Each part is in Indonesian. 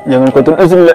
Jangan kau tulis dulu.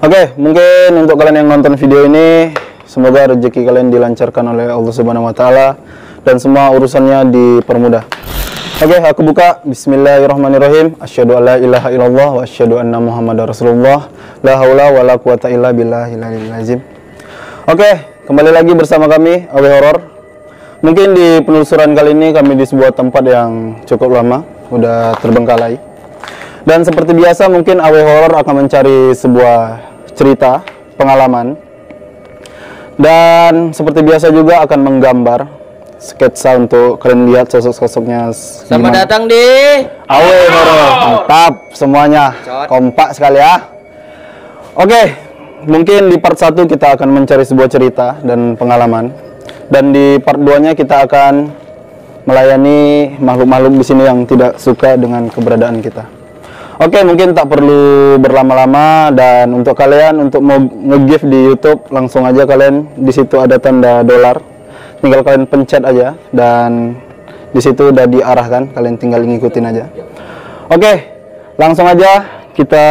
Oke, mungkin untuk kalian yang nonton video ini, semoga rezeki kalian dilancarkan oleh Allah Subhanahu wa Ta'ala dan semua urusannya dipermudah. Oke, aku buka. Bismillahirrahmanirrahim. Asyhadu alla ilaha illallah wa asyhadu anna Muhammadar Rasulullah. La haula wala quwata illa billahil aliyil azim. Oke, kembali lagi bersama kami AW Horor. Mungkin di penelusuran kali ini kami di sebuah tempat yang cukup lama, udah terbengkalai. Dan seperti biasa mungkin AW Horor akan mencari sebuah cerita, pengalaman, dan seperti biasa juga akan menggambar sketsa untuk kalian lihat sosok-sosoknya. Selamat datang di AW Horor. Mantap semuanya, kompak sekali ya. Oke, mungkin di part 1 kita akan mencari sebuah cerita dan pengalaman, dan di part 2 nya kita akan melayani makhluk-makhluk di sini yang tidak suka dengan keberadaan kita. Oke, mungkin tak perlu berlama-lama, dan untuk kalian untuk mau nge-gift di YouTube, langsung aja kalian di situ ada tanda dolar. Tinggal kalian pencet aja dan di situ udah diarahkan, kalian tinggal ngikutin aja. Oke, langsung aja kita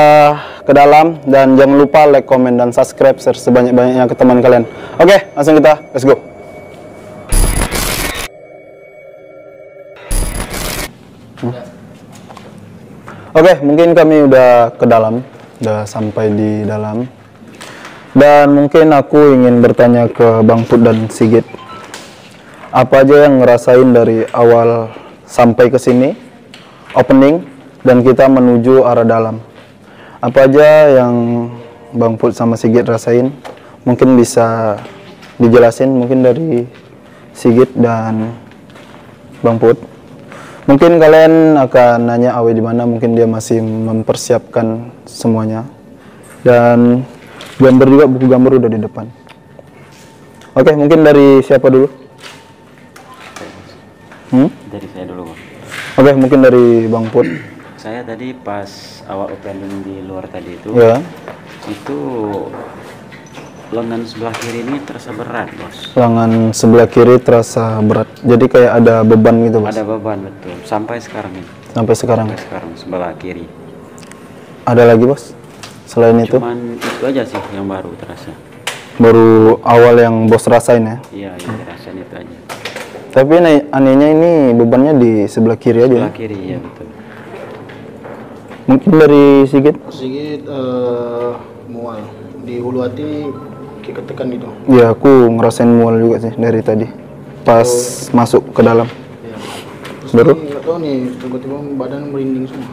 ke dalam, dan jangan lupa like, comment, dan subscribe, share sebanyak-banyaknya ke teman kalian. Oke, langsung kita let's go. Oke, mungkin kami udah ke dalam, udah sampai di dalam, dan mungkin aku ingin bertanya ke Bang Put dan Sigit, apa aja yang ngerasain dari awal sampai ke sini, opening, dan kita menuju arah dalam. Apa aja yang Bang Put sama Sigit rasain? Mungkin bisa dijelasin, mungkin dari Sigit dan Bang Put. Mungkin kalian akan nanya AW di mana, mungkin dia masih mempersiapkan semuanya. Dan gambar juga, buku gambar udah di depan. Oke, mungkin dari siapa dulu? Dari saya dulu, Bang. Oke, mungkin dari Bang Put. Saya tadi pas awal opening di luar tadi itu, Ya. Itu lengan sebelah kiri ini terasa berat, Bos. Lengan sebelah kiri terasa berat. Jadi kayak ada beban gitu, Bos. Ada beban, betul. Sampai sekarang ini. Sampai sekarang. Sampai sekarang sebelah kiri. Ada lagi, Bos? Selain itu? Cuman itu aja sih yang baru terasa. Baru awal yang Bos rasain ya? Iya, yang dirasain itu aja. Tapi anehnya ini bebannya di sebelah kiri aja. Sebelah kiri, ya betul. Mungkin dari Sigit? Sigit mual di hulu hati, kayak ketekan gitu. Ya, aku ngerasain mual juga sih dari tadi pas masuk ke dalam. Ya. Terus Baru? ini nggak tahu nih, tiba-tiba badan merinding semua.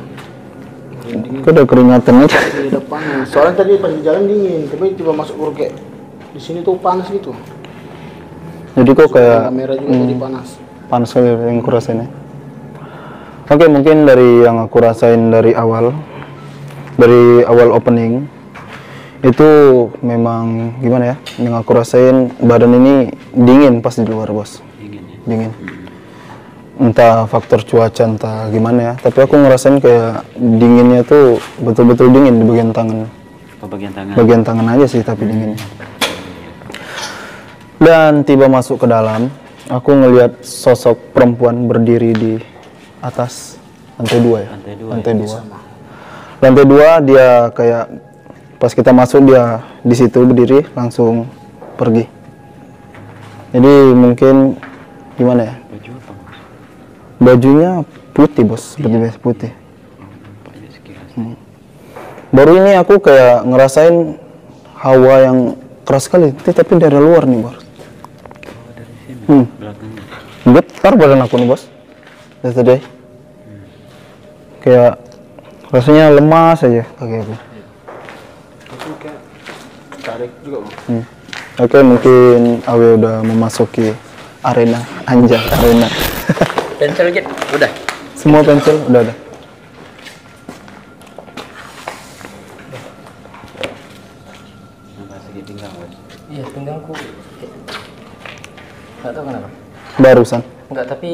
Merinding Kok ada keringatan aja? di depan. Soalnya tadi pas di jalan dingin, tapi tiba masuk kayak di sini tuh panas gitu. Jadi kok kayak Kamera juga jadi panas. panas kali yang aku rasain ya. Oke, mungkin dari yang aku rasain dari awal opening, Itu memang gimana ya? Yang aku rasain badan ini dingin pas di luar, Bos. Dingin ya. Dingin. Entah faktor cuaca, entah gimana ya. Tapi aku ngerasain kayak dinginnya tuh betul-betul dingin di bagian tangan. Bagian tangan. Bagian tangan aja sih tapi dinginnya. Dan tiba masuk ke dalam, aku ngelihat sosok perempuan berdiri di atas lantai 2 ya. Lantai 2. Lantai 2 dia kayak pas kita masuk dia di situ berdiri langsung pergi. Jadi mungkin gimana ya? Baju apa? Bajunya putih, Bos, seperti putih. Pakai sekilas. Baru ini aku kayak ngerasain hawa yang keras sekali, tapi dari luar nih, Bos. Oh, dari sini. Belakangnya. Getar badan aku nih, Bos. Dari tadi. Kayak rasanya lemas aja kaki aku. Itu kayak tarik juga, Bang. Oke, mungkin Awe udah memasuki arena, anjay, arena. Pensil Git, udah. Semua pensil udah ada. Nggak sakit pinggang, Bos. Iya, pinggangku. Nggak tahu kenapa. Barusan. Enggak, tapi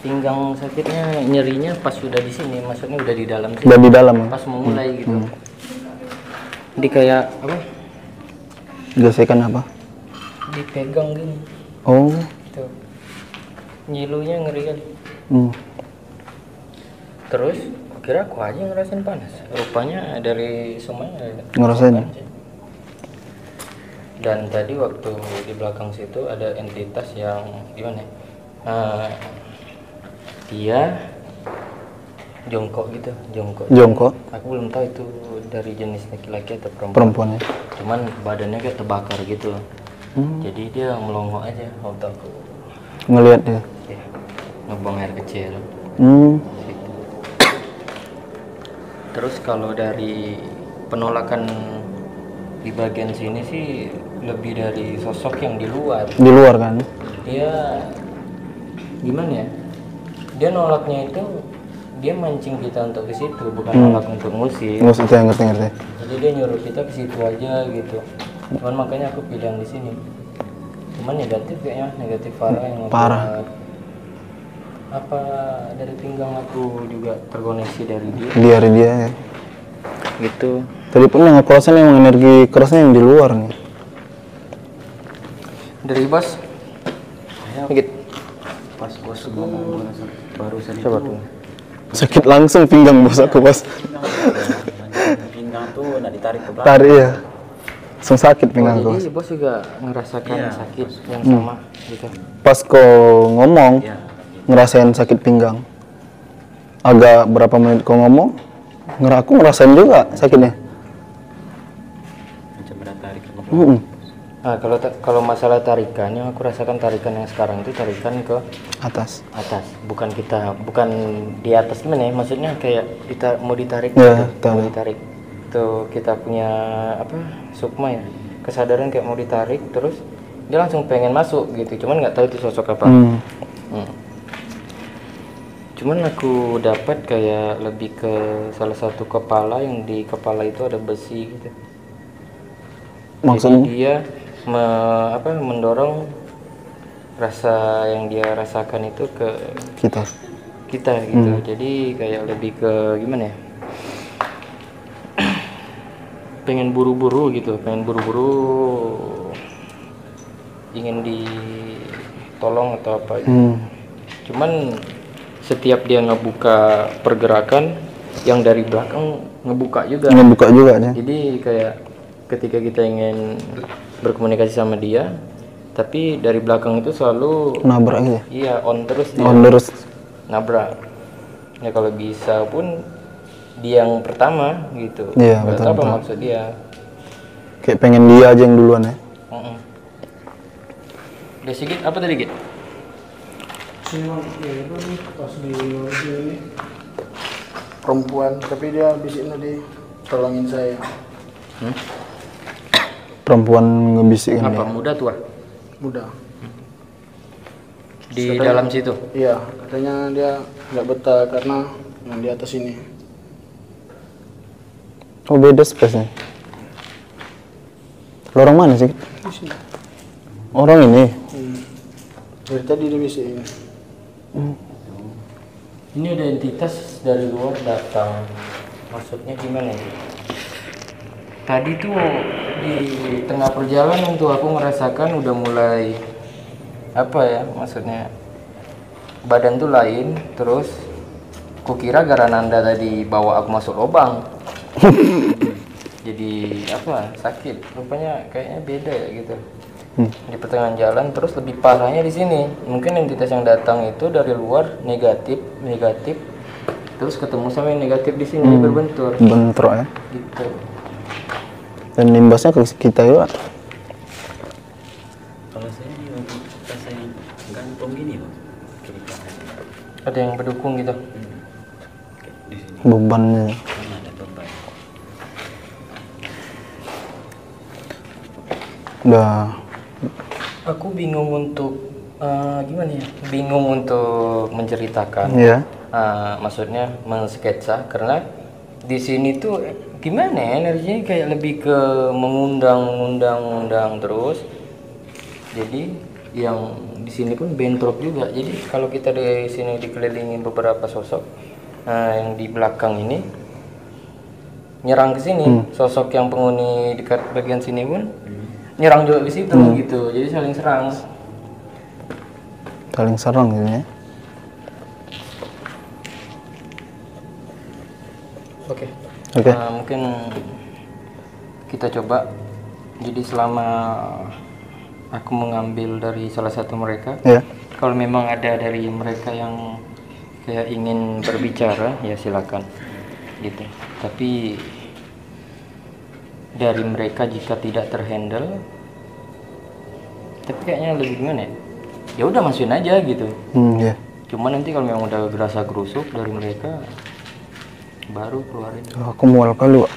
pinggang sakitnya nyerinya pas sudah di sini, maksudnya udah di dalam sini. Udah di dalam ya. Pas mau mulai gitu. Di kayak apa? Gesekan apa? Dipegang gini. Oh. Tuh. Nyilunya ngeri kali. Terus kira aku aja ngerasain panas. Rupanya dari semuanya Ngerasain ya? Dan tadi waktu di belakang situ ada entitas yang gimana ya? Dia jongkok gitu, Jongkok Aku belum tahu itu dari jenis laki-laki atau perempuan. perempuannya. Cuman badannya kayak terbakar gitu. Jadi dia melongo aja waktu aku Ngelihat dia. ya, ngebuang air kecil. Gitu. Terus kalau dari penolakan di bagian sini sih lebih dari sosok yang di luar. Di luar kan? Dia gimana ya? Dia nolaknya itu dia mancing kita untuk ke situ, bukan nolak untuk ngusir. Nggak usah ngerti. Jadi dia nyuruh kita ke situ aja gitu. Cuman makanya aku pilih yang di sini. Cuman negatif kayaknya, negatif parah yang ngebuat Parah. apa dari pinggang aku juga terkoneksi dari dia Dari dia ya. gitu. Tadi pun yang aku rasain emang energi kerasnya yang di luar nih. Dari bos dikit Pas Bos ngomong barusan coba itu. tuh. Sakit langsung pinggang bos aku, Bos. Pinggang tuh nggak ditarik ke belakang. Tarik ya. Langsung sakit pinggang aku. Jadi bos juga ngerasakan Iya. sakit yang sama gitu. Pas kau ngomong, Iya. ngerasain sakit pinggang. Agak berapa menit kau ngomong, aku ngerasain juga sakitnya. Macam ada tarik ke belakang. Nah, kalau masalah tarikan yang aku rasakan tarikan yang sekarang itu tarikan ke Atas. atas, bukan di atas gimana ya? Maksudnya kayak kita mau ditarik Ya, gitu, tahu. mau ditarik. Tuh kita punya apa? Sukma ya. Kesadaran kayak mau ditarik terus dia langsung pengen masuk gitu. Cuman nggak tahu itu sosok apa. Cuman aku dapat kayak lebih ke salah satu kepala yang di kepala itu ada besi gitu. Maksudnya? Jadi dia mendorong rasa yang dia rasakan itu ke Kita. gitu. Jadi kayak lebih ke gimana ya? Pengen buru-buru gitu, ingin ditolong atau apa gitu. Cuman setiap dia ngebuka pergerakan yang dari belakang ngebuka juga. Ngebuka juga ya. Jadi kayak ketika kita ingin berkomunikasi sama dia, tapi dari belakang itu selalu Nabrak gitu. iya on terus dia. On terus. Nabrak. Ya kalau bisa pun dia yang pertama gitu. Iya, Nggak tahu apa betul. maksud dia. Kayak pengen dia aja yang duluan ya. Udah sedikit apa tadi Git? Sini bang, ya itu nih pas di luar sini perempuan, tapi dia bisik tadi tolongin saya. Perempuan ngebisikin Apa dia. muda tua? Mudah. Di dalam situ. Iya, katanya dia nggak betah karena yang di atas ini. Oh, beda space nih. Lorong mana sih? Di sini. Orang ini. Dari tadi dia bisikin. Ini ada entitas dari luar datang. Maksudnya gimana ya? Tadi tuh di tengah perjalanan tuh aku merasakan udah mulai apa ya, maksudnya badan tuh lain, terus kukira Garananda tadi bawa aku masuk lubang. Jadi apa, sakit, rupanya kayaknya beda ya gitu. Di pertengahan jalan, terus lebih parahnya di sini. Mungkin entitas yang datang itu dari luar negatif, terus ketemu sama yang negatif di sini berbentur. Bentrok ya. Gitu. Dan imbasnya ke kita juga. Kalau saya di waktu pas saya gantung gini bang, kiri kanan. Ada yang berdukung gitu. Di sini Bebannya. kan ada beban. Udah. Aku bingung untuk gimana ya? Bingung untuk menceritakan. Iya. Maksudnya mensketsa karena di sini tuh gimana ya, energinya kayak lebih ke mengundang terus. Jadi yang di sini pun bentrok juga. Jadi kalau kita di sini dikelilingi beberapa sosok, yang di belakang ini nyerang ke sini, sosok yang penghuni dekat bagian sini pun nyerang juga ke situ gitu. Jadi saling serang. Saling serang gitu ya. Oke. Oke. Mungkin kita coba. Jadi selama aku mengambil dari salah satu mereka, Iya. kalau memang ada dari mereka yang kayak ingin berbicara, ya silakan. Gitu. Tapi dari mereka jika tidak terhandle, tapi kayaknya lebih gimana ya? Ya udah masukin aja gitu. Iya. Cuma nanti kalau memang udah berasa gerusuk dari mereka, baru keluarin. Aku mual kali, Wak.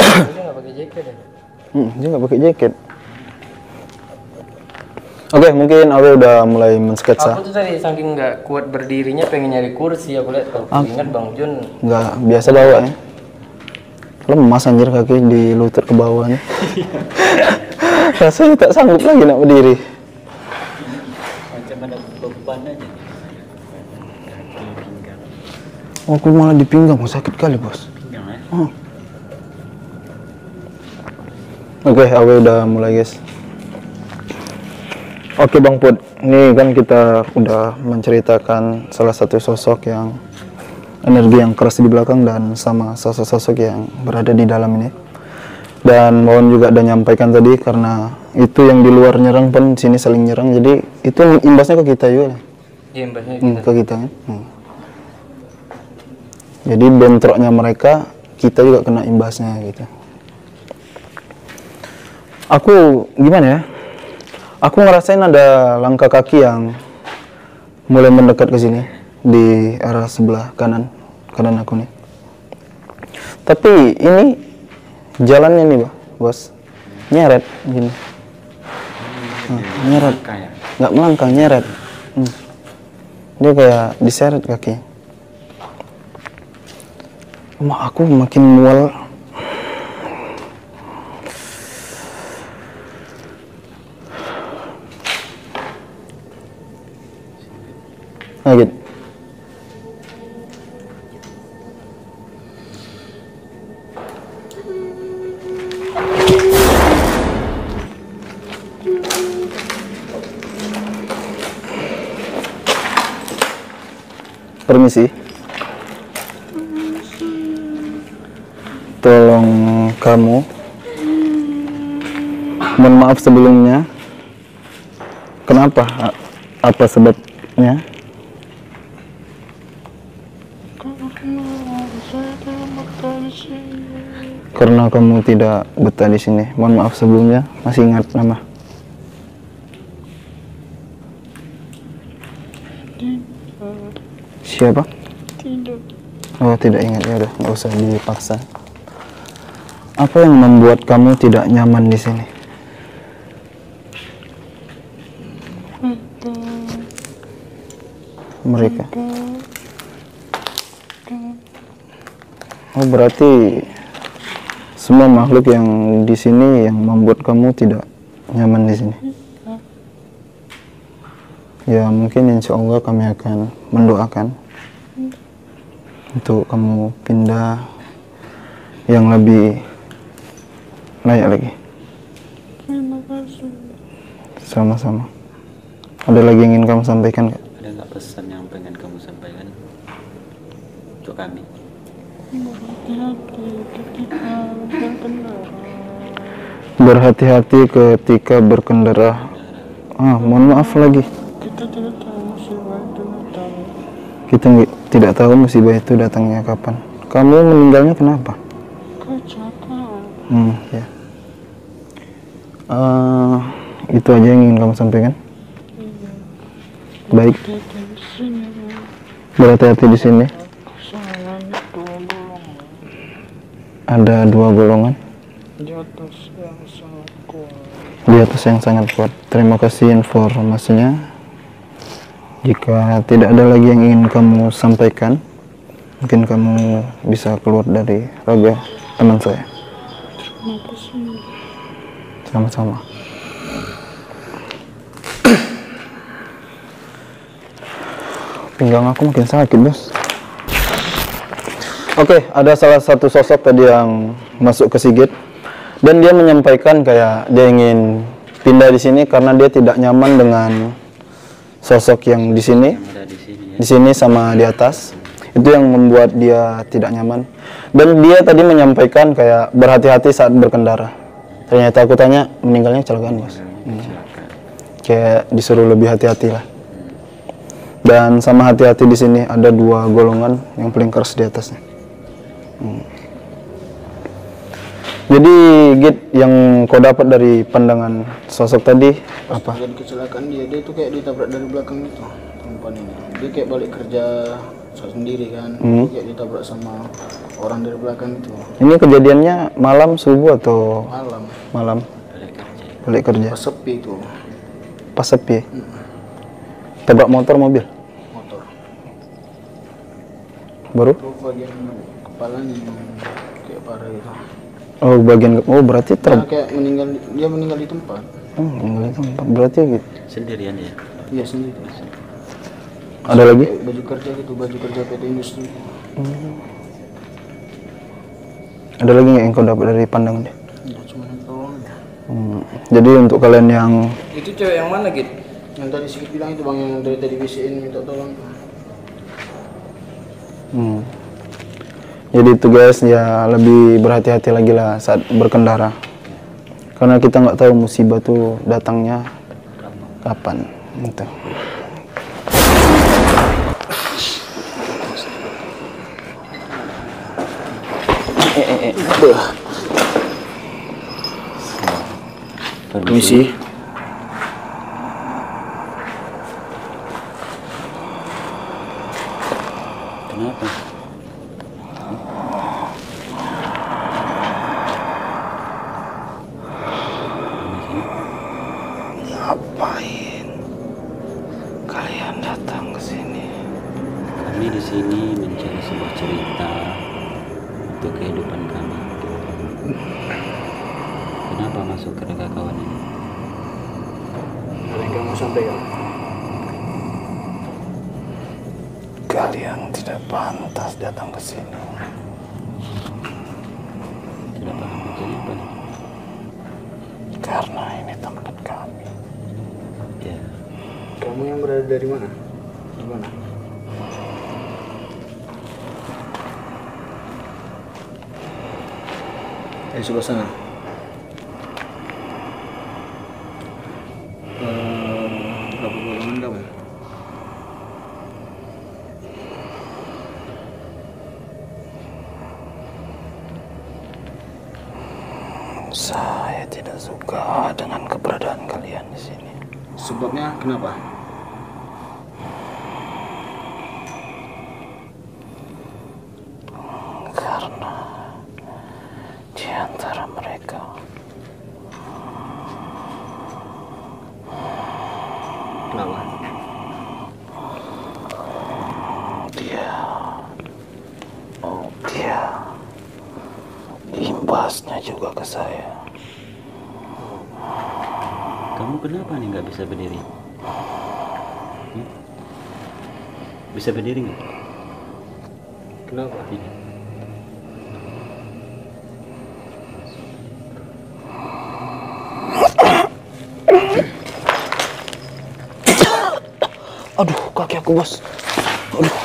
Dia nggak pakai jaket ya? Dia nggak pakai jaket. Oke, mungkin Awe udah mulai mensketsa. Aku tuh tadi saking nggak kuat berdirinya pengen nyari kursi, aku lihat kalau aku ingat Bang Jun. Nggak biasa bawa ya. Lemas anjir kaki di lutut ke bawahnya. Rasanya tak sanggup lagi nak berdiri. Macam ada beban aja. Kaki, pinggang. Oh, aku malah di pinggang, sakit kali bos. Pinggang ya. Oke, Awe udah mulai guys. Oke Bang Put, ini kan kita udah menceritakan salah satu sosok yang energi yang keras di belakang dan sama sosok-sosok yang berada di dalam ini. Dan mohon juga udah nyampaikan tadi karena itu yang di luar nyerang pun sini saling nyerang, jadi itu imbasnya ke kita juga. Iya mbaknya Ke kita kan. Jadi bentroknya mereka, kita juga kena imbasnya gitu. Aku gimana ya? Aku ngerasain ada langkah kaki yang mulai mendekat ke sini di arah sebelah kanan aku nih. Tapi ini jalannya nih, bos, nyeret gini. Nyeret, Kayak nggak melangkah, nyeret. Dia kayak diseret kaki. Aku makin mual. Gitu. Permisi. Tolong kamu. Mohon maaf sebelumnya. Kenapa? Apa sebabnya? Karena kamu tidak betah di sini. Mohon maaf sebelumnya. Masih ingat nama? Siapa? Tidak. Oh, tidak ingat, ya udah, nggak usah dipaksa. Apa yang membuat kamu tidak nyaman di sini? Mereka. Oh, berarti semua makhluk yang di sini yang membuat kamu tidak nyaman di sini. Ya, mungkin insya Allah kami akan mendoakan untuk kamu pindah yang lebih layak lagi. Terima kasih. Sama-sama. Ada lagi yang ingin kamu sampaikan nggak? Ada nggak pesan yang pengen kamu sampaikan untuk kami? Berhati-hati ketika berkendara. Berhati-hati ketika berkendara. Mohon maaf lagi. Kita tidak tahu musibah itu datang. Kita tidak tahu musibah itu datangnya kapan. Kamu meninggalnya kenapa? Kecelakaan. Ya. Itu aja yang ingin kamu sampaikan. Iya. Baik. Hati-hati di sini. Berhati-hati di sini. Kesalahan 2 golongan. Ada 2 golongan Di atas yang sangat kuat. di atas yang sangat kuat. Terima kasih informasinya. Jika tidak ada lagi yang ingin kamu sampaikan, mungkin kamu bisa keluar dari raga teman saya. Terima kasih. Sama-sama. Pinggang aku makin sakit, bos. Oke, ada salah satu sosok tadi yang masuk ke Sigit dan dia menyampaikan kayak dia ingin pindah di sini karena dia tidak nyaman dengan sosok yang di sini, Yang ada di sini ya. di sini sama di atas. Itu yang membuat dia tidak nyaman. Dan dia tadi menyampaikan kayak berhati-hati saat berkendara. Ternyata aku tanya meninggalnya kecelakaan, bos. Kecelakaan. Kayak disuruh lebih hati-hati lah. Dan sama hati-hati di sini ada 2 golongan yang paling keras di atasnya. Jadi Git, yang kau dapat dari pandangan sosok tadi apa? Jadi kecelakaan dia itu kayak ditabrak dari belakang gitu perempuan ini. Dia kayak balik kerja sendiri kan, kayak ditabrak sama orang dari belakang itu. Ini kejadiannya malam, subuh atau Malam, malam? Balik kerja. Balik kerja. pas sepi itu Pas sepi. Tabrak motor, mobil. motor. Baru? Itu bagian kepalanya yang kayak parah gitu. Oh, bagian berarti Nah, kayak dia meninggal di tempat. meninggal di tempat. Berarti gitu. Sendirian ya. Iya sendiri. Ada lagi? Kayak baju kerja gitu, baju kerja PT Industri. Ada lagi nggak yang kau dapat dari pandangan dia? Ya, cuma yang tolong ya. Jadi untuk kalian yang Itu cewek yang mana, Git? Yang tadi sedikit bilang itu bang, yang dari tadi BCN minta tolong. jadi itu guys, ya lebih berhati-hati lagi lah saat berkendara. Karena kita nggak tahu musibah tuh datangnya kapan. Gitu. Permisi. Kenapa? Ngapain kalian datang ke sini? Kami di sini mencari sebuah cerita untuk kehidupan kami. Kenapa masuk ke raga kawan ini? Mereka mau sampaikan. Kalian tidak pantas datang ke sini. Tidak paham maksudnya apa nih? Karena ini tempat kami. Ya, Kamu yang berada dari mana? Di mana? Dari sebelah sana. Berapa golongan kamu? Saya tidak suka dengan keberadaan kalian di sini. Sebabnya kenapa? Karena di antara mereka Kenapa? dia imbasnya juga ke saya. Kamu kenapa nih nggak bisa berdiri? Bisa berdiri nggak? Kenapa? Tidak. Aduh, kaki aku bos. Aduh.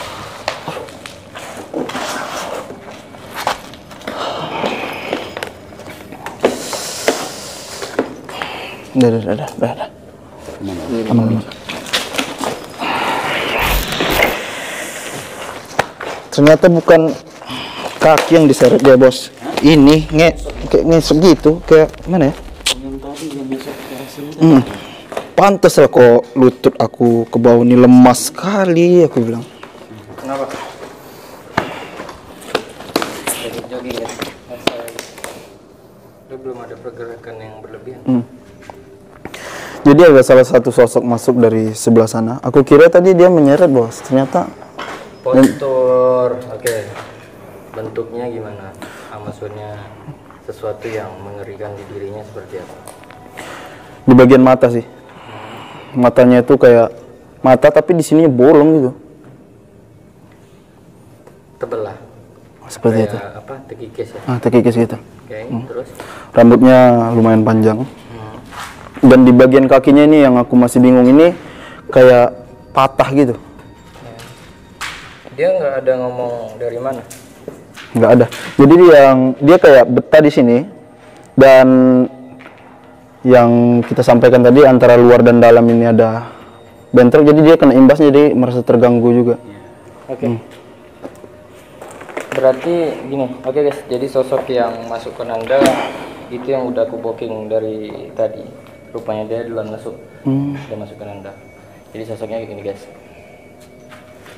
Udah. Aman. Ternyata bukan kaki yang diseret dia bos. Ini kayak ngesek gitu, kayak mana ya? Yang tadi yang besok hasilnya. Pantes lah kok lutut aku ke bawah ini lemas sekali, aku bilang. Kenapa? Jogging ya. Lu belum ada pergerakan yang berlebihan. Jadi ada salah satu sosok masuk dari sebelah sana. Aku kira tadi dia menyeret bos, ternyata Postur, oke. Bentuknya gimana? Maksudnya sesuatu yang mengerikan di dirinya seperti apa? di bagian mata sih. Matanya itu kayak mata tapi di sini bolong gitu. Tebelah. Seperti itu. Kayak apa? Tekikis ya. Tekikis gitu. Oke, terus Rambutnya lumayan panjang. Dan di bagian kakinya ini yang aku masih bingung, ini kayak patah gitu. dia nggak ada ngomong dari mana? Nggak ada. Jadi dia kayak betah di sini, dan yang kita sampaikan tadi antara luar dan dalam ini ada bentrok, jadi dia kena imbasnya, jadi merasa terganggu juga. Oke. Berarti gini, oke guys, jadi sosok yang masuk ke Nanda itu yang udah aku booking dari tadi. Rupanya dia duluan masuk, dia masuk ke Nanda. Jadi sosoknya kayak gini guys.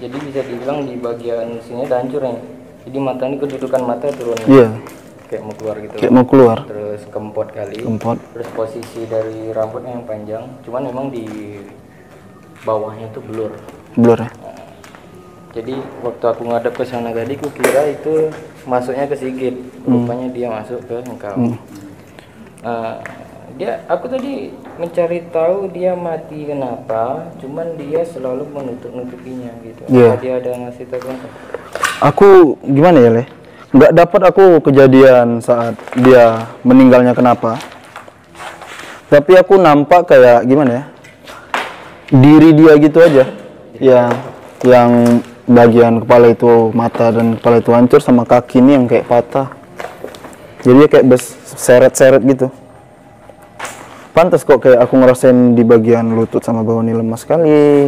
Jadi bisa dibilang di bagian sini ada hancur ya. Jadi mata ini kedudukan mata turun. Iya. Kayak mau keluar gitu. Kayak mau keluar. Terus kempot kali. Kempot. Terus posisi dari rambutnya yang panjang, cuman memang di bawahnya tuh blur. Blur ya. Jadi waktu aku ngadep ke sana tadi, aku kira itu masuknya ke Sigit. Rupanya dia masuk ke engkau. Aku tadi mencari tahu dia mati kenapa, cuman dia selalu menutupinya gitu. Iya. Dia ada ngasih tahu apa? Aku gimana ya, Le? Nggak dapat aku kejadian saat dia meninggalnya kenapa. Tapi aku nampak kayak gimana ya? Diri dia gitu aja. Yang bagian kepala itu, mata dan kepala itu hancur, sama kaki ini yang kayak patah. Jadi dia kayak seret-seret gitu. Pantas kok kayak aku ngerasain di bagian lutut sama bawah ini lemas sekali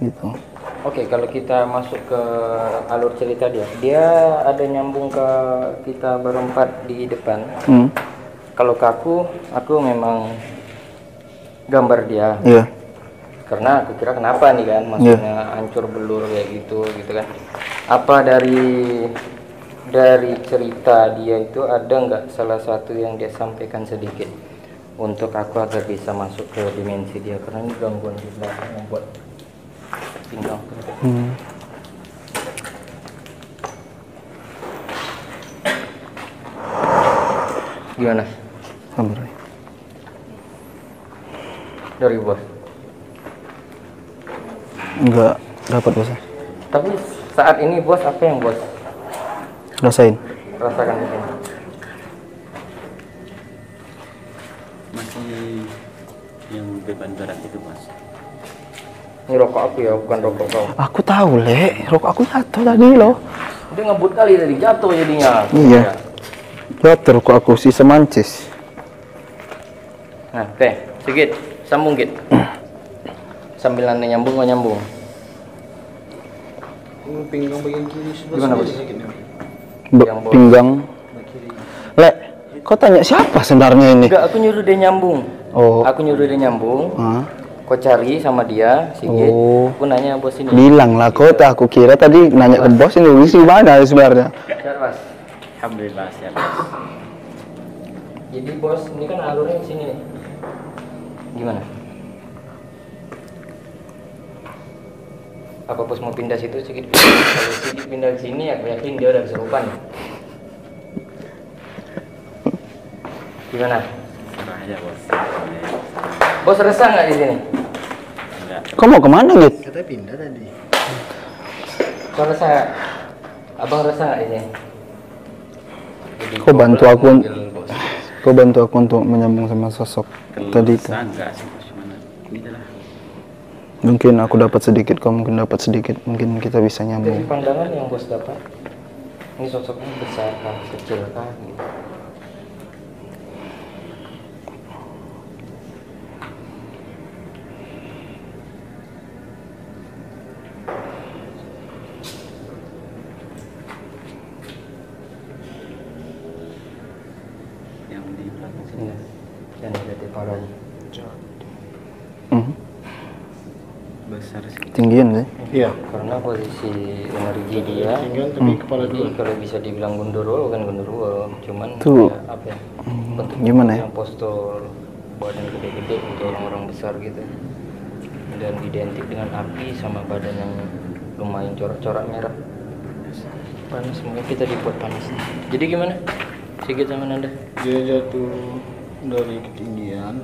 gitu. Oke, kalau kita masuk ke alur cerita dia ada nyambung ke kita berempat di depan. Kalau ke aku memang gambar dia. Iya. Karena aku kira kenapa nih kan, maksudnya hancur belur kayak gitu kan. Apa dari cerita dia itu ada nggak salah satu yang dia sampaikan sedikit untuk aku agar bisa masuk ke dimensi dia, karena ini gangguan juga membuat pinggang. Gimana? Sabar. Dari bos? Enggak dapat bos. Tapi saat ini bos, apa yang bos Rasain. rasakan di sini? Masih yang beban berat itu mas. Ini rokok aku ya, bukan rokok kau. Aku tahu, Le. Rokok aku jatuh tadi loh. Dia ngebut kali tadi, jatuh jadinya. Iya. Jatuh rokok aku, sisa mancis. Nah, Sigit, sambung Git. Sambil anda nyambung, nggak nyambung. Ini pinggang bagian kiri sebelah Gimana, sini Bos? sakit nih. Yang bos. Pinggang. Sebelah kiri. Le, kau tanya siapa sebenarnya ini? Enggak, aku nyuruh dia nyambung. Oh. Aku nyuruh dia nyambung. Hah? Kau cari sama dia, Sigit. Oh. Aku nanya bos ini. Bilang lah kau, tak aku kira tadi nanya ke bos ini gimana sebenarnya. Siap, Mas. Alhamdulillah siap. Jadi bos, ini kan alurnya di sini nih. Gimana? Apa bos mau pindah situ Sigit? Kalau Sigit pindah ke sini, aku yakin dia udah kesurupan. Gimana? Serah aja bos. Bos resah nggak di sini? Enggak. Kau mau kemana Git? Katanya pindah tadi. Kau resah nggak? Abang resah nggak di sini? Kau bantu aku untuk menyambung sama sosok tadi itu. Enggak sih bos, mana? Ini lah. Mungkin aku dapat sedikit, kau mungkin dapat sedikit, mungkin kita bisa Dari nyambung. pandangan yang bos dapat, ini sosoknya besar kah, kecil kah? Gitu. Yang di belakang sini. Iya. Dan ada parahnya. Hmm. Besar sih. Tinggian sih. Iya. Karena posisi energi dia, Tinggal tapi kepala jadi dua. kalau bisa dibilang gundurwo kan gundurwo, cuman Tuh. ya, apa ya? Bentuk Gimana ya? yang postur badan gede-gede untuk orang-orang besar gitu. Dan identik dengan api sama badan yang lumayan corak-corak merah. Panas, mungkin kita dibuat panas. Jadi gimana? Sigit sama Nanda? Dia jatuh dari ketinggian.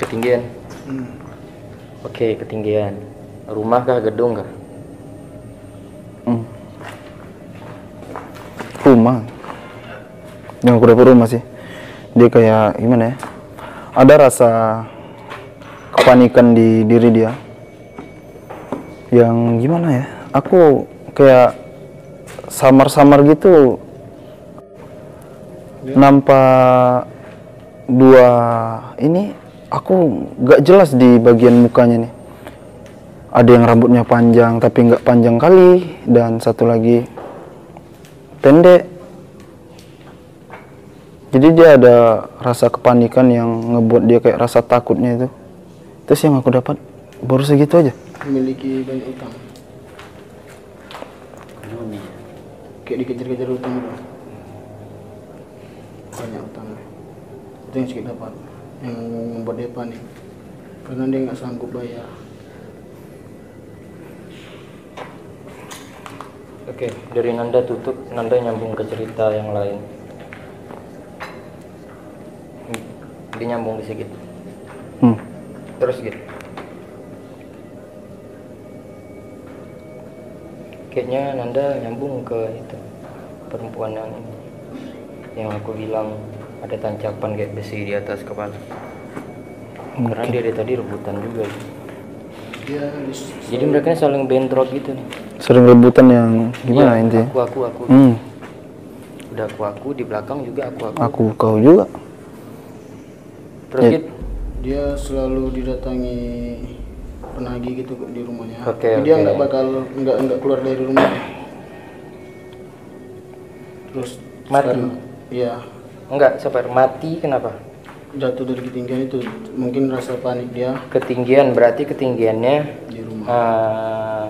Ketinggian. Oke, ketinggian. Rumah kah, gedung kah? Hmm. Rumah. Yang aku dapat rumah sih. Dia kayak gimana ya? Ada rasa kepanikan di diri dia. Yang gimana ya? Aku kayak samar-samar gitu. Nampak dua ini, aku gak jelas di bagian mukanya nih. Ada yang rambutnya panjang tapi nggak panjang kali, dan satu lagi pendek. Jadi dia ada rasa kepanikan yang ngebuat dia kayak rasa takutnya itu. Terus yang aku dapat baru segitu aja. Memiliki banyak utang. Ekonomi. Kayak dikejar-kejar utang gitu. Banyak utang. Itu yang sedikit dapat. Yang membuat dia panik. Karena dia nggak sanggup bayar. Oke, dari Nanda tutup, Nanda nyambung ke cerita yang lain. Dia nyambung di Sigit. Terus gitu. Kayaknya Nanda nyambung ke itu perempuan yang ini, yang aku bilang ada tancapan kayak besi di atas kepala. Karena dia dari tadi rebutan juga. Dia Jadi mereka saling bentrok gitu nih. Sering rebutan yang gimana Iya, intinya? Aku. Udah aku di belakang juga aku. Aku kau juga. Terus Ya. Git, dia selalu didatangi penagih gitu di rumahnya. Oke, Tapi dia oke. nggak bakal nggak keluar dari rumahnya. Terus Mati? sekarang- Iya, enggak, sabar, mati kenapa? jatuh dari ketinggian itu mungkin rasa panik dia Ketinggian berarti ketinggiannya di rumah.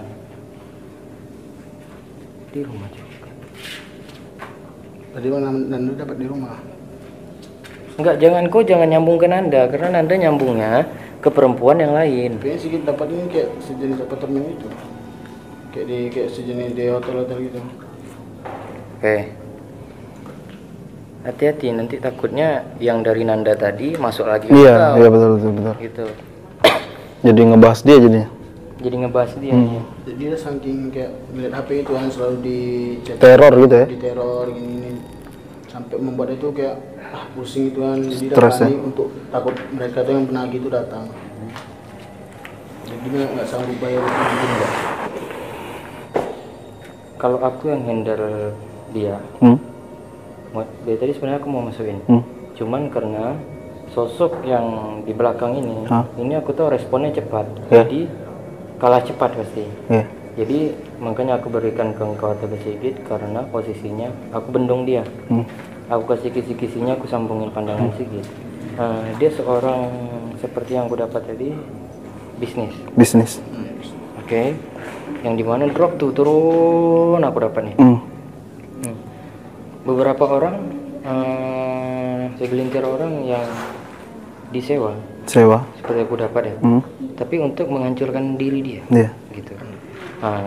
Di rumah juga. Tadi Nanda dapat di rumah. Enggak, jangan nyambung ke Nanda karena Nanda nyambungnya ke perempuan yang lain. Kayaknya sih kita dapat ini kayak sejenis apartemen itu. Kayak sejenis di hotel-hotel gitu. Oke. Hati-hati nanti takutnya yang dari Nanda tadi masuk lagi ke Iya, kau. iya betul. Gitu. Jadi ngebahas dia jadinya. Jadi ngebahas dia. Jadi dia saking kayak melihat HP itu kan selalu di Teror gitu ya. diteror gini sampai membuat itu kayak pusing itu kan, jadi dia Stres ya? panik untuk takut mereka tuh yang penagih itu datang. Jadi dia nggak sanggup bayar itu mungkin enggak. Kalau aku yang handle dia, dari tadi sebenarnya aku mau masukin. Cuman karena sosok yang di belakang ini, ini aku tahu responnya cepat. Ya. Jadi kalah cepat pasti. Iya. Jadi makanya aku berikan ke engkau atau ke Sigit karena posisinya aku bendung dia. Aku kasih kisi-kisinya, aku sambungin pandangan Sigit. Dia seorang seperti yang aku dapat tadi, bisnis. Oke. Yang dimana drop tuh turun aku dapat nih. Beberapa orang, segelintir orang yang disewa, seperti aku dapat ya. Tapi untuk menghancurkan diri dia, Iya. gitu.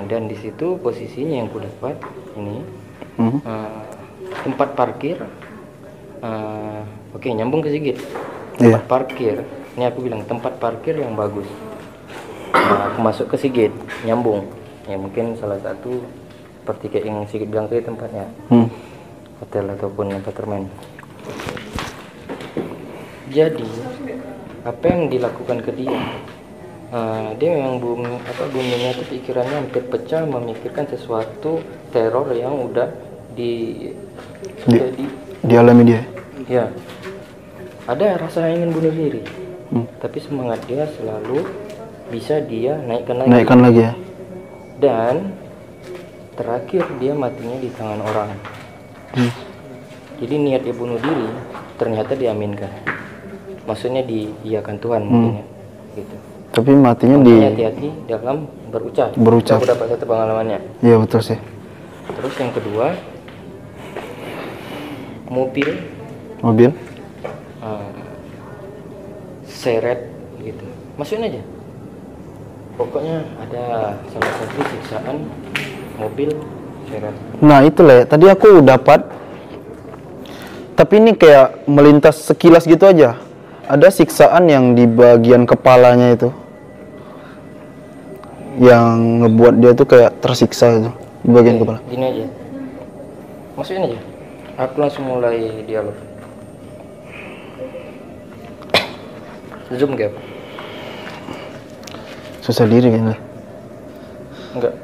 Dan di situ posisinya yang aku dapat ini tempat parkir Oke, nyambung ke Sigit. Iya. Tempat parkir, ini aku bilang tempat parkir yang bagus. Nah, aku masuk ke Sigit, nyambung. Ya mungkin salah satu seperti kayak yang Sigit bilang tadi tempatnya, hotel ataupun apartemen. Jadi apa yang dilakukan ke dia? Dia memang buminya itu pikirannya hampir pecah, memikirkan sesuatu teror yang udah dialami dia. Ya, ada rasa ingin bunuh diri, tapi semangat dia selalu bisa dia naikkan lagi ya. Dan terakhir dia matinya di tangan orang. Jadi niat dia bunuh diri ternyata diaminkan, maksudnya diiyakan Tuhan mungkin ya, gitu. Tapi matinya hati-hati dalam berucap. Aku dapat satu pengalamannya. Iya betul sih. Terus yang kedua, mobil seret gitu, masukin aja. Pokoknya ada salah satu siksaan mobil seret. Nah itulah ya, tadi aku dapat, tapi ini kayak melintas sekilas gitu aja. Ada siksaan yang di bagian kepalanya itu, yang ngebuat dia tuh kayak tersiksa itu di bagian kepala. Gini aja, masukin aja. Aku langsung mulai dialog. Zoom gak? Susah diri kayaknya. Enggak.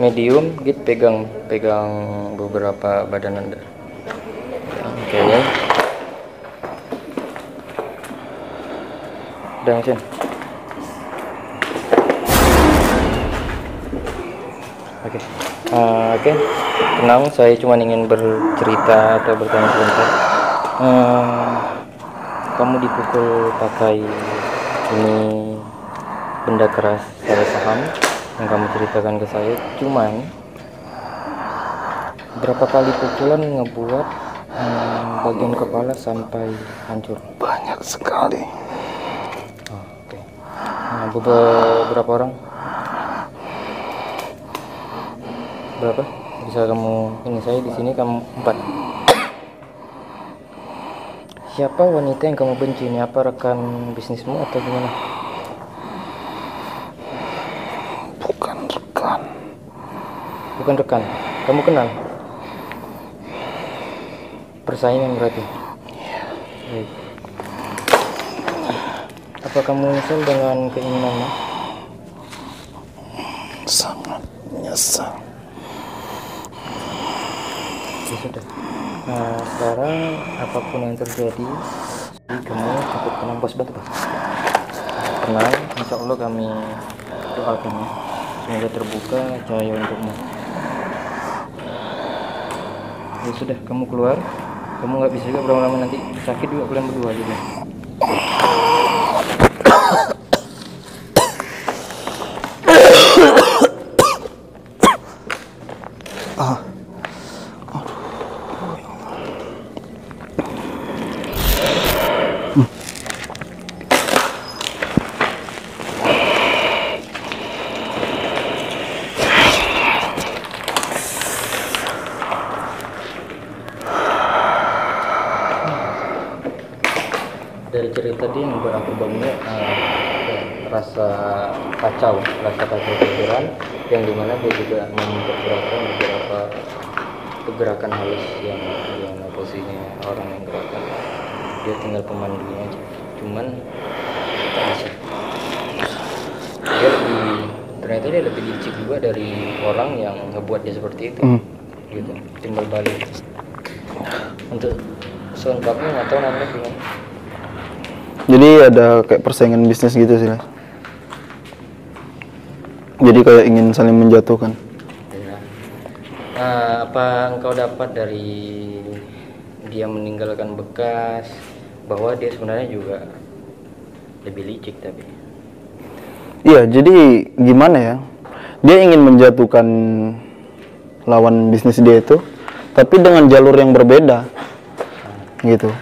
Medium, gitu pegang beberapa badan Anda. Oke ya. Udah action. Oke. Tenang, saya cuma ingin bercerita atau bertanya sebentar. Kamu dipukul pakai ini benda keras, saya paham yang kamu ceritakan ke saya. Cuman berapa kali pukulan ngebuat bagian kepala sampai hancur? Banyak sekali. Oke. Nah, beberapa orang? Berapa? Bisa kamu ini, saya di sini, kamu 4. Siapa wanita yang kamu benci? Ini apa rekan bisnismu atau gimana? Bukan rekan. Kamu kenal? Persaingan berarti? Iya. Baik. Apa kamu nyesel dengan keinginanmu? Sangat nyesel. Ya sudah. Nah, sekarang apapun yang terjadi, kamu cukup tenang, bos, bantu, Bos. Tenang, insya Allah kami doakan ya. Semoga terbuka cahaya untukmu. Ya sudah, kamu keluar. Kamu nggak bisa juga berlama-lama, nanti sakit juga kalian berdua gitu. Dari cerita dia yang buat aku bangunnya rasa kacau pikiran, yang dimana dia juga memperkirakan beberapa gerakan halus yang posisinya orang yang gerakan, dia tinggal pemandunya aja, cuman tak bisa. Ternyata dia lebih licik juga dari orang yang ngebuat dia seperti itu, gitu, timbal balik. Untuk selengkapnya nggak tahu namanya gimana. Jadi ada kayak persaingan bisnis gitu sih, Les. Jadi kayak ingin saling menjatuhkan. Ya. Nah, apa engkau dapat dari dia meninggalkan bekas, bahwa dia sebenarnya juga lebih licik tapi? Iya, jadi gimana ya? Dia ingin menjatuhkan lawan bisnis dia itu, tapi dengan jalur yang berbeda, gitu.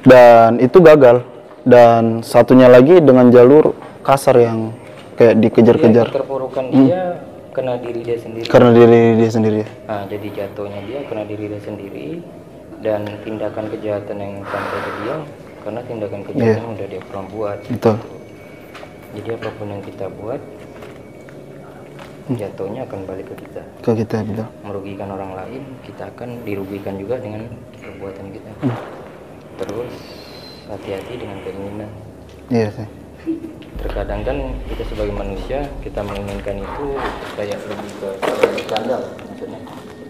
Dan itu gagal. Dan satunya lagi dengan jalur kasar yang kayak dikejar-kejar. Keterpurukan dia kena diri dia sendiri. Karena diri dia sendiri. Nah, jadi jatuhnya dia kena diri dia sendiri. dan tindakan kejahatan yang sampai ke dia karena tindakan kejahatan udah dia pernah buat. Betul. Jadi apapun yang kita buat jatuhnya akan balik ke kita. Ke kita, betul. Merugikan orang lain, kita akan dirugikan juga dengan perbuatan kita. Terus hati-hati dengan keinginan. Iya sih. Terkadang kan kita sebagai manusia kita menginginkan itu kayak lebih ke skandal, maksudnya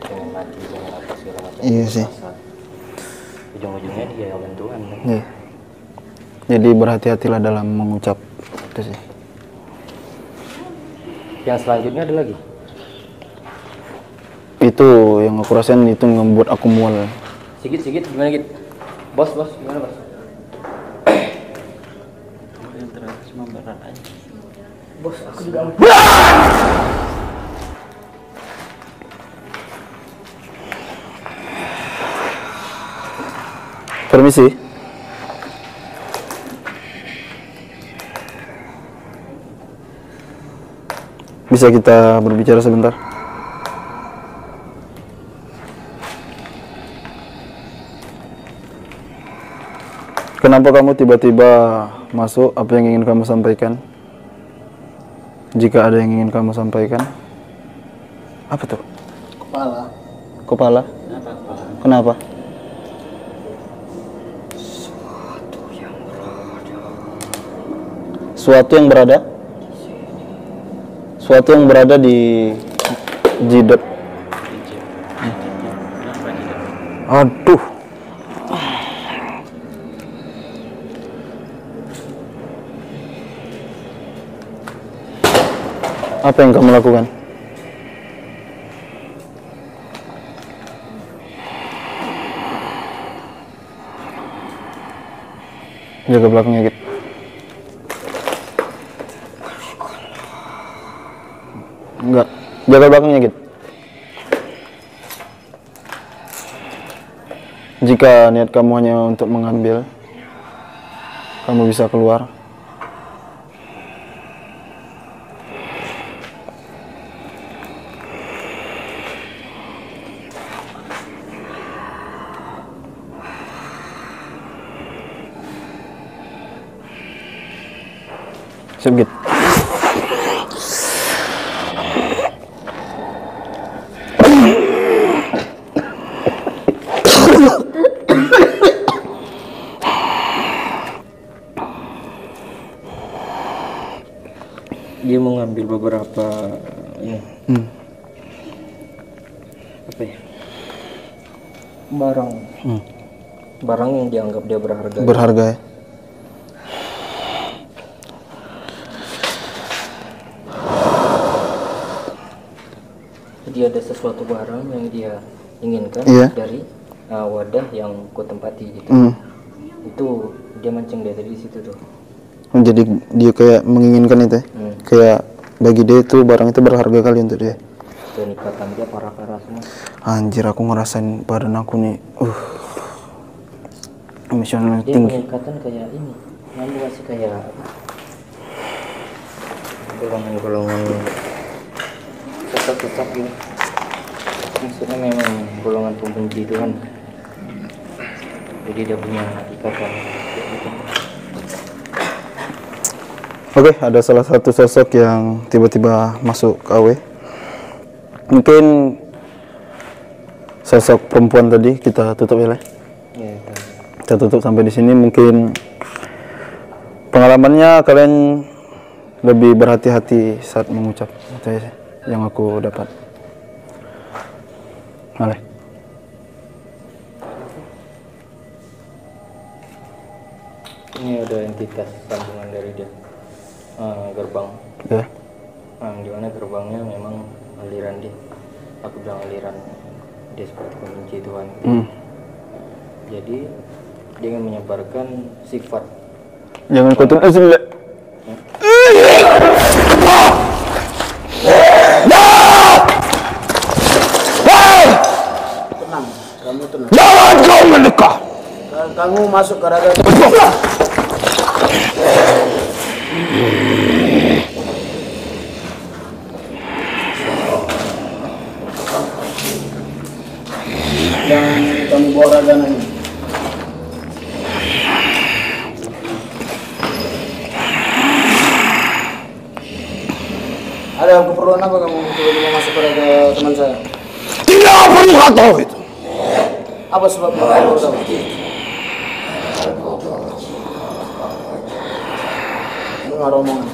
pengen mati, pengen apa segala macam. Iya sih. Ujung-ujungnya dia yang Tuhan kan. Iya. Jadi berhati-hatilah dalam mengucap itu sih. Yang selanjutnya ada lagi. Itu yang aku rasain itu membuat aku mual. Sigit gimana Git? Bos gimana bos? Yang terakhir cuma berat aja. Bos aku juga. Permisi. Bisa kita berbicara sebentar? Kenapa kamu tiba-tiba masuk? Apa yang ingin kamu sampaikan? Jika ada yang ingin kamu sampaikan. Apa tuh? Kepala. Kepala? Kenapa? Suatu yang berada? Suatu yang berada di jidat. Aduh. Apa yang kamu lakukan? Jaga belakangnya gitu. Enggak, jaga belakangnya gitu. Jika niat kamu hanya untuk mengambil, kamu bisa keluar. Siap gitu. Dia mau ngambil beberapa ini apa ya, barang yang dianggap dia berharga. Ya. Jadi ada sesuatu barang yang dia inginkan dari wadah yang ku tempati gitu. Itu dia mancing dia tadi di situ tuh. Jadi dia kayak menginginkan itu ya? Kayak bagi dia itu barang itu berharga kali untuk dia. Dan ikatan dia parah-parah semua. Anjir, aku ngerasain badan aku nih emosional Dia tinggi. punya ikatan kayak ini, nanti masih kayak apa, golongan-golongan sesat-sesat gitu. Maksudnya memang golongan pembenci Tuhan. Jadi dia punya ikatan kayak gitu. Oke, ada salah satu sosok yang tiba-tiba masuk ke AW. Mungkin sosok perempuan tadi kita tutup ya, Ya, kita tutup sampai di sini. Mungkin pengalamannya kalian lebih berhati-hati saat mengucap. Itu ya, yang aku dapat. Boleh. Ini ada entitas sambungan dari dia. Gerbang. Ya. Di mana gerbangnya memang aliran dia. Aku bilang aliran dia seperti pembenci Tuhan. Jadi dia ingin menyebarkan sifat. Jangan kau tuntut sebelah. Tenang, kamu tenang. Jangan kau mendekat. Kamu masuk ke radar. Dan kamu bawa ragana ini. Ada keperluan apa kamu tiba-tiba masuk ke teman saya? Tidak perlu kau tahu itu. Apa sebabnya kau tahu? Dengar omongan.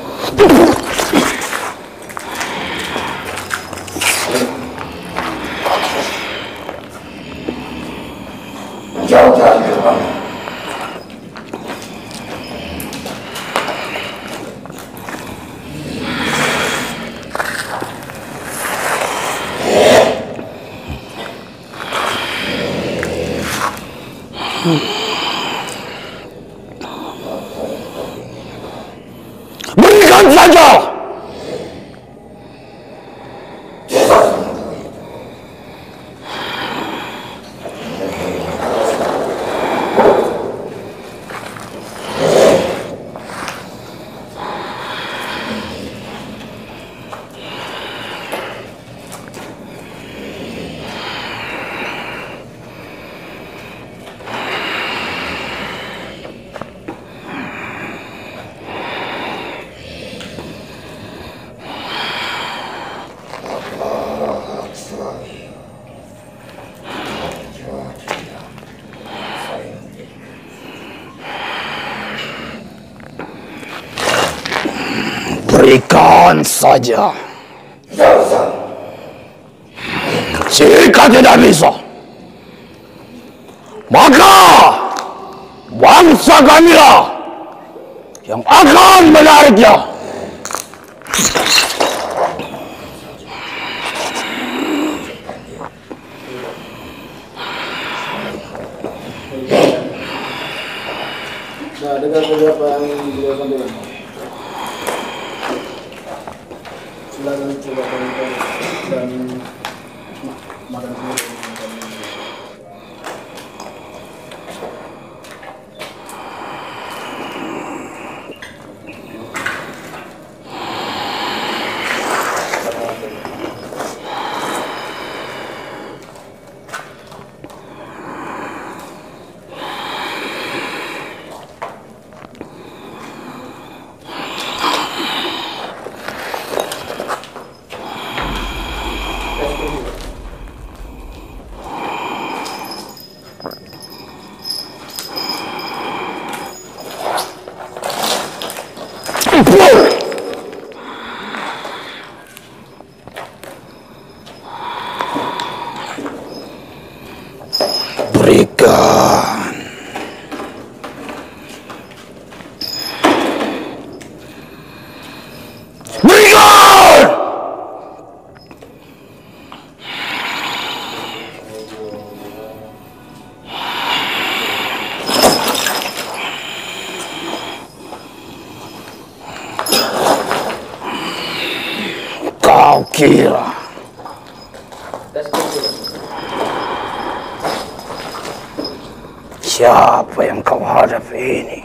Jauh dari gerbang. Berikan saja. Berikan saja. Jika tidak bisa, maka bangsa kamilah yang akan menariknya. Nah, dengar beberapa yang beliau sampaikan. Silakan coba tonton dan makan sendiri. Berikan. Berikan. Kau kira siapa yang kau hadapi ini?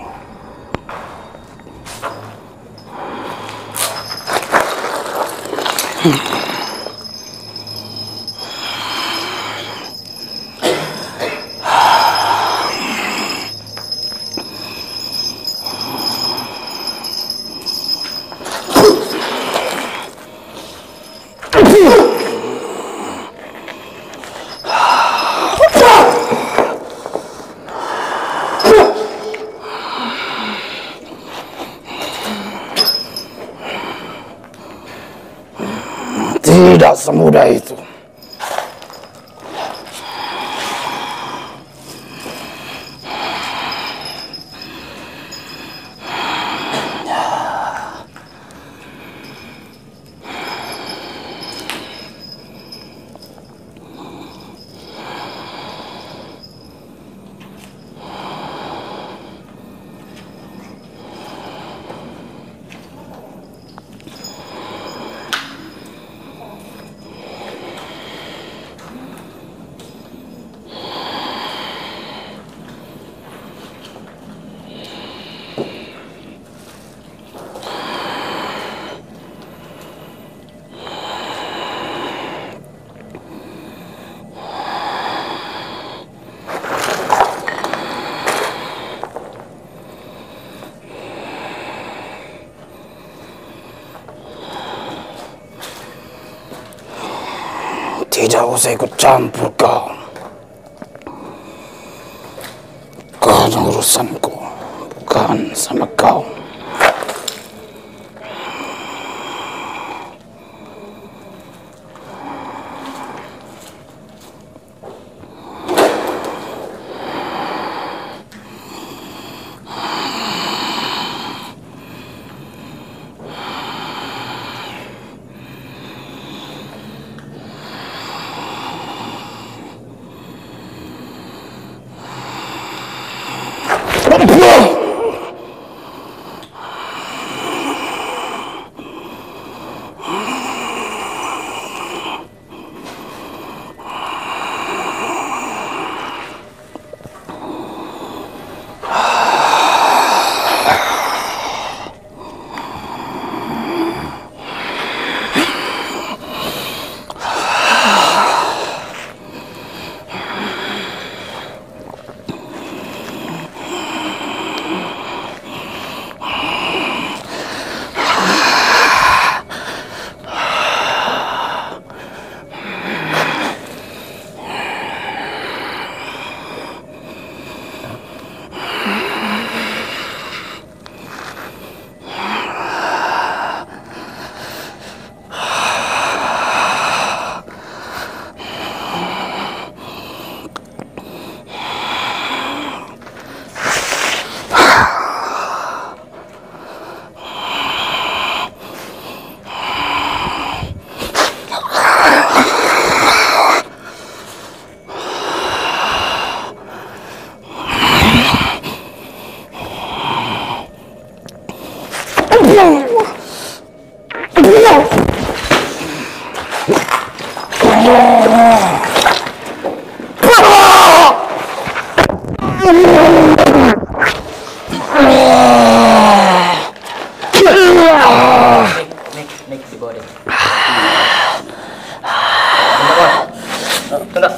Tidak semudah itu. Tidak usah ikut campur kau. Kau ada urusanku, bukan sama kau. Nick di bawah deh. Bentar,